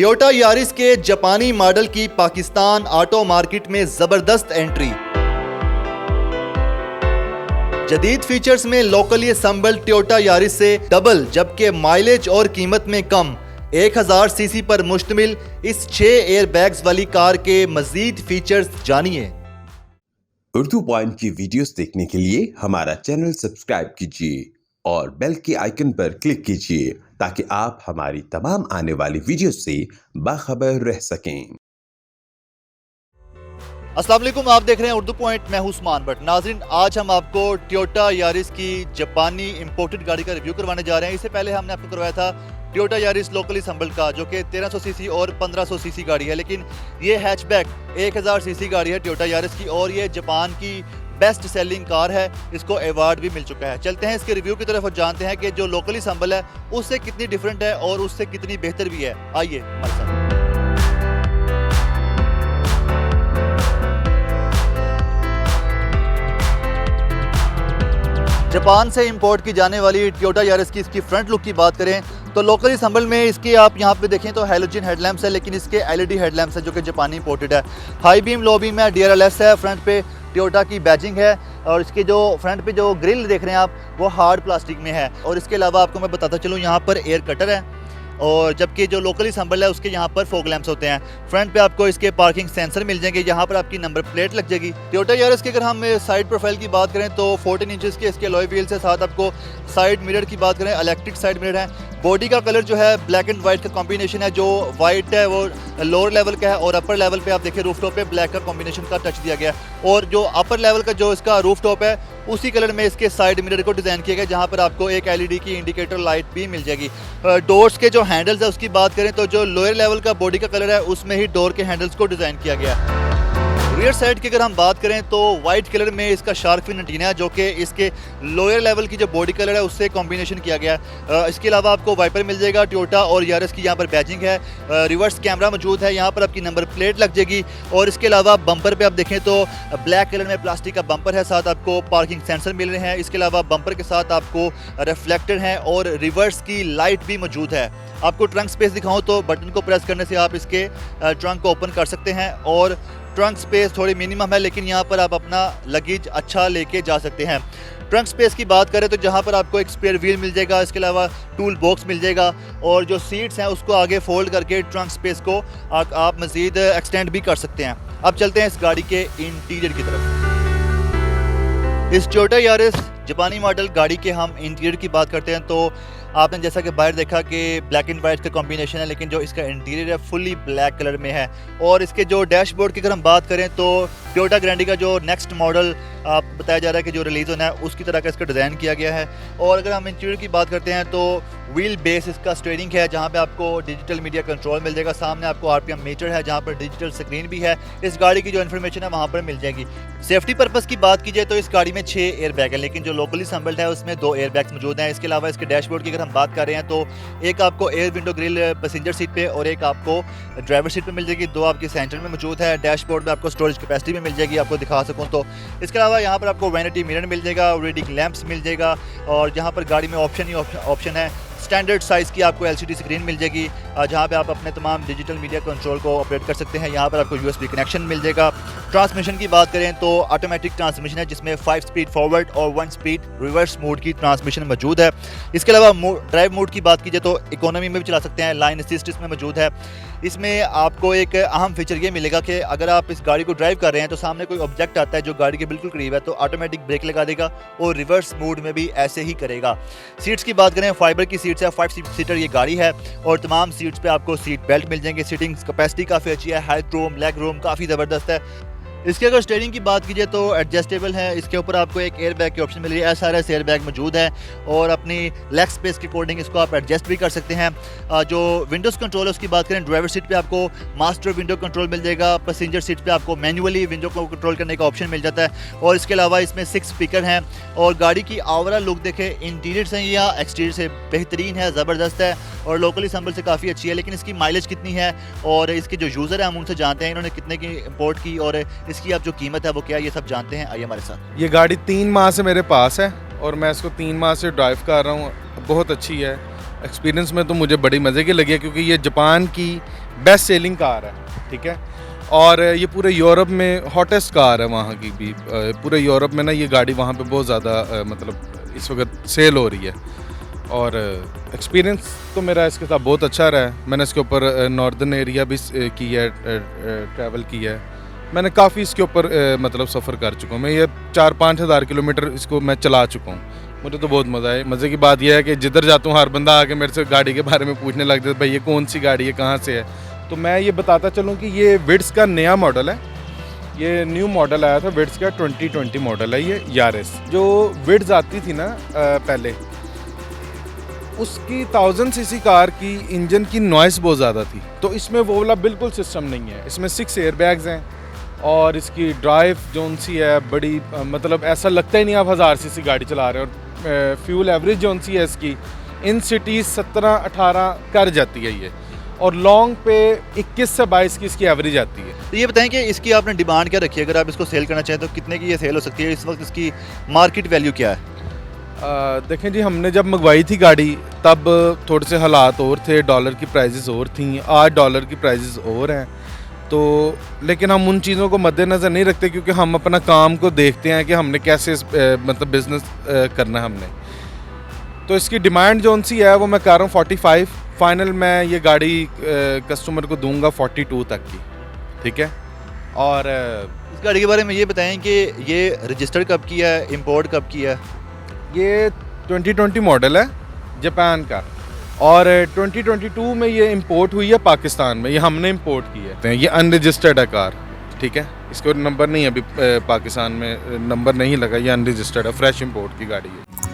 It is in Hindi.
टोयोटा यारिस के जापानी मॉडल की पाकिस्तान ऑटो मार्केट में जबरदस्त एंट्री। जदीद फीचर्स में लोकली असम्बल टोयोटा यारिस से डबल जबकि माइलेज और कीमत में कम 1000 सीसी पर मुश्तमिल इस 6 एयर बैग्स वाली कार के मजीद फीचर्स जानिए। उर्दू पॉइंट की वीडियोस देखने के लिए हमारा चैनल सब्सक्राइब कीजिए और बेल के आइकन पर क्लिक कीजिए ताकि आप हमारी तमाम आने वाली वीडियो से बाखबर रह सकें। अस्सलाम वालेकुम, आप देख रहे हैं उर्दू पॉइंट। मैं हूं उस्मान भट्ट। नाज़रीन, आज हम आपको टोयोटा यारिस की जापानी इंपोर्टेड गाड़ी का रिव्यू करवाने जा रहे हैं। इससे पहले हमने आपको करवाया था टोयोटा यारिस लोकली असम्बल का, जो कि 1300 सीसी और 1500 सीसी गाड़ी है, लेकिन ये हैचबैक 1000 सीसी गाड़ी है टोयोटा यारिस की और ये जापान की बेस्ट सेलिंग कार है। इसको अवार्ड भी मिल चुका है। चलते हैं इसके रिव्यू की तरफ और जानते हैं कि जो लोकली असम्बल है उससे कितनी डिफरेंट है और उससे कितनी बेहतर भी है। आइए हमारे साथ। जापान से इंपोर्ट की जाने वाली टोयोटा यारिस की इसकी फ्रंट लुक की बात करें तो लोकली असम्बल में इसके आप यहाँ पे देखें तो हैलोजन हेडलैम्प्स है, लेकिन इसके एलईडी हेडलैम्प्स है जो कि जापानी इंपोर्टेड है। हाई बीम लो बीम है, DRLS है, फ्रंट पे टोयोटा की बैजिंग है और इसके जो फ्रंट पे जो ग्रिल देख रहे हैं आप वो हार्ड प्लास्टिक में है। और इसके अलावा आपको मैं बताता चलूँ यहाँ पर एयर कटर है और जबकि जो लोकली असम्बल है उसके यहाँ पर फॉग लैंप्स होते हैं। फ्रंट पे आपको इसके पार्किंग सेंसर मिल जाएंगे, यहाँ पर आपकी नंबर प्लेट लग जाएगी। टोयोटा यारिस की अगर हम साइड प्रोफाइल की बात करें तो 14 इंचेस के इसके अलॉय व्हील्स है। साथ आपको साइड मिरर की बात करें, इलेक्ट्रिक साइड मिरर है। बॉडी का कलर जो है ब्लैक एंड वाइट का कॉम्बिनेशन है। जो वाइट है वो लोअर लेवल का है और अपर लेवल पे आप देखिए रूफ टॉप पे ब्लैक का कॉम्बिनेशन का टच दिया गया है। और जो अपर लेवल का जो इसका रूफ टॉप है उसी कलर में इसके साइड मिरर को डिज़ाइन किया गया, जहाँ पर आपको एक LED की इंडिकेटर लाइट भी मिल जाएगी। डोर्स के जो हैंडल्स है उसकी बात करें तो जो लोअर लेवल का बॉडी का कलर है उसमें ही डोर के हैंडल्स को डिज़ाइन किया गया है। रियर साइड की अगर हम बात करें तो वाइट कलर में इसका शार्क फिन एंटीना है, जो कि इसके लोअर लेवल की जो बॉडी कलर है उससे कॉम्बिनेशन किया गया है। इसके अलावा आपको वाइपर मिल जाएगा। टोयोटा और यारिस की यहाँ पर बैजिंग है। रिवर्स कैमरा मौजूद है, यहाँ पर आपकी नंबर प्लेट लग जाएगी। और इसके अलावा बम्पर पे आप देखें तो ब्लैक कलर में प्लास्टिक का बम्पर है। साथ आपको पार्किंग सेंसर मिल रहे हैं। इसके अलावा बम्पर के साथ आपको रिफ्लेक्टर हैं और रिवर्स की लाइट भी मौजूद है। आपको ट्रंक स्पेस दिखाऊँ तो बटन को प्रेस करने से आप इसके ट्रंक को ओपन कर सकते हैं और ट्रंक स्पेस थोड़ी मिनिमम है, लेकिन यहाँ पर आप अपना लगेज अच्छा लेके जा सकते हैं। ट्रंक स्पेस की बात करें तो जहाँ पर आपको एक स्पेयर व्हील मिल जाएगा, इसके अलावा टूल बॉक्स मिल जाएगा और जो सीट्स हैं उसको आगे फोल्ड करके ट्रंक स्पेस को आप मज़ीद एक्सटेंड भी कर सकते हैं। अब चलते हैं इस गाड़ी के इंटीरियर की तरफ। इस टोयोटा यारिस जापानी मॉडल गाड़ी के हम इंटीरियर की बात करते हैं तो आपने जैसा कि बाहर देखा कि ब्लैक एंड वाइट का कॉम्बिनेशन है, लेकिन जो इसका इंटीरियर है फुली ब्लैक कलर में है। और इसके जो डैशबोर्ड की अगर हम बात करें तो टोयोटा ग्रैंडी का जो नेक्स्ट मॉडल आप बताया जा रहा है कि जो रिलीज़ होना है उसकी तरह का इसका डिज़ाइन किया गया है। और अगर हम इंटीरियर की बात करते हैं तो व्हील बेस इसका स्टीयरिंग है, जहाँ पे आपको डिजिटल मीडिया कंट्रोल मिल जाएगा। सामने आपको RPM मीटर है, जहाँ पर डिजिटल स्क्रीन भी है। इस गाड़ी की जो इन्फॉर्मेशन है वहाँ पर मिल जाएगी। सेफ्टी पर्पज़ की बात कीजिए तो इस गाड़ी में 6 एयर बैग है, लेकिन जो लोकली असम्बल्ड है उसमें 2 एयर बैग्स मौजूद हैं। इसके अलावा इसके डैशबोर्ड की अगर हम बात कर रहे हैं तो एक आपको air window grill passenger seat पे और एक आपको ड्राइवर सीट पे मिल जाएगी। 2 आपकी सेंटर में मौजूद है। डैशबोर्ड में आपको स्टोरेज कैपेसिटी भी मिल जाएगी, आपको दिखा सकूँ तो। इसके अलावा यहाँ पर आपको वैनिटी मिरर मिल जाएगा, रीडिंग लैंप्स मिल जाएगा और जहाँ पर गाड़ी में ऑप्शन है स्टैंडर्ड साइज़ की आपको LCD स्क्रीन मिल जाएगी, जहाँ पे आप अपने तमाम डिजिटल मीडिया कंट्रोल को ऑपरेट कर सकते हैं। यहाँ पर आपको USB कनेक्शन मिल जाएगा। ट्रांसमिशन की बात करें तो ऑटोमेटिक ट्रांसमिशन है, जिसमें 5 स्पीड फॉरवर्ड और 1 स्पीड रिवर्स मोड की ट्रांसमिशन मौजूद है। इसके अलावा ड्राइव मोड की बात कीजिए तो इकोनॉमी में भी चला सकते हैं। लाइन असिस्ट इसमें मौजूद है। इसमें आपको एक अहम फीचर ये मिलेगा कि अगर आप इस गाड़ी को ड्राइव कर रहे हैं तो सामने कोई ऑब्जेक्ट आता है जो गाड़ी के बिल्कुल करीब है तो ऑटोमेटिक ब्रेक लगा देगा और रिवर्स मोड में भी ऐसे ही करेगा। सीट्स की बात करें, फाइबर की सीट्स है, 5 सीटर ये गाड़ी है और तमाम सीट्स पे आपको सीट बेल्ट मिल जाएंगे। सीटिंग कैपेसिटी काफ़ी अच्छी है, हेड रूम लेग रूम काफ़ी ज़बरदस्त है। इसके अगर स्टीयरिंग की बात कीजिए तो एडजस्टेबल है। इसके ऊपर आपको एक एयर बैग की ऑप्शन मिल रही है। SRS एयर बैग मौजूद है और अपनी लेग स्पेस के अकॉर्डिंग इसको आप एडजस्ट भी कर सकते हैं। जो विंडोज़ कंट्रोल है उसकी बात करें, ड्राइवर सीट पे आपको मास्टर विंडो कंट्रोल मिल जाएगा। पैसेंजर सीट पे आपको मैन्युअली विंडो को कंट्रोल करने का ऑप्शन मिल जाता है। और इसके अलावा इसमें 6 स्पीकर हैं और गाड़ी की ओवरऑल लुक देखें, इंटीरियर से या एक्सटीरियर से बेहतरीन है, ज़बरदस्त है और लोकली असम्बल से काफ़ी अच्छी है। लेकिन इसकी माइलेज कितनी है और इसके जो यूज़र हैं हम उनसे जानते हैं इन्होंने कितने की इंपोर्ट की और इसकी आप जो कीमत है वो क्या, ये सब जानते हैं। आइए हमारे साथ। ये गाड़ी 3 माह से मेरे पास है और मैं इसको 3 माह से ड्राइव कर रहा हूँ। बहुत अच्छी है। एक्सपीरियंस में तो मुझे बड़ी मज़े की लगी है क्योंकि ये जापान की बेस्ट सेलिंग कार है, ठीक है। और ये पूरे यूरोप में हॉटेस्ट कार है वहाँ की भी। पूरे यूरोप में ना ये गाड़ी वहाँ पे बहुत ज़्यादा मतलब इस वक्त सेल हो रही है। और एक्सपीरियंस तो मेरा इसके साथ बहुत अच्छा रहा है। मैंने इसके ऊपर नॉर्दर्न एरिया भी की है, ट्रैवल किया है। मैंने काफ़ी इसके ऊपर मतलब सफ़र कर चुका हूँ। मैं ये 4-5 हज़ार किलोमीटर इसको मैं चला चुका हूँ। मुझे तो बहुत मज़ा है। मज़े की बात यह है कि जिधर जाता हूँ हर बंदा आके मेरे से गाड़ी के बारे में पूछने लग जाता है, भाई ये कौन सी गाड़ी है, कहाँ से है। तो मैं ये बताता चलूँ कि ये विड्स का नया मॉडल है। ये न्यू मॉडल आया था विड्स का, 2020 मॉडल है ये यारिस। जो विड्स आती थी ना पहले, उसकी 1000 सीसी कार की इंजन की नॉइस बहुत ज़्यादा थी। तो इसमें वो वाला बिल्कुल सिस्टम नहीं है। इसमें 6 एयर बैग्स हैं और इसकी ड्राइव जोन सी है बड़ी, मतलब ऐसा लगता ही नहीं आप 1000 सीसी गाड़ी चला रहे हो। और फ्यूल एवरेज जोन सी है इसकी इन सिटी 17-18 कर जाती है ये, और लॉन्ग पे 21 से 22 की इसकी एवरेज आती है। तो ये बताएं कि इसकी आपने डिमांड क्या रखी है? अगर आप इसको सेल करना चाहें तो कितने की ये सेल हो सकती है? इस वक्त इसकी मार्केट वैल्यू क्या है? देखें जी, हमने जब मंगवाई थी गाड़ी तब थोड़े से हालात और थे, डॉलर की प्राइजेस और थी। आज डॉलर की प्राइजेस और हैं। तो लेकिन हम उन चीज़ों को मद्देनज़र नहीं रखते, क्योंकि हम अपना काम को देखते हैं कि हमने कैसे मतलब बिज़नेस करना है हमने। तो इसकी डिमांड जोन सी है वो मैं कर रहा हूँ 45। फाइनल मैं ये गाड़ी कस्टमर को दूंगा 42 तक की, ठीक है। और इस गाड़ी के बारे में ये बताएं कि ये रजिस्टर्ड कब किया है, इंपोर्ट कब किया है? ये 2020 मॉडल है जापान का, और 2022 में ये इंपोर्ट हुई है पाकिस्तान में। ये हमने इंपोर्ट की है। ये अनरजिस्टर्ड है कार, ठीक है। इसको नंबर नहीं है अभी, पाकिस्तान में नंबर नहीं लगा। ये अनरजिस्टर्ड है, फ्रेश इंपोर्ट की गाड़ी है।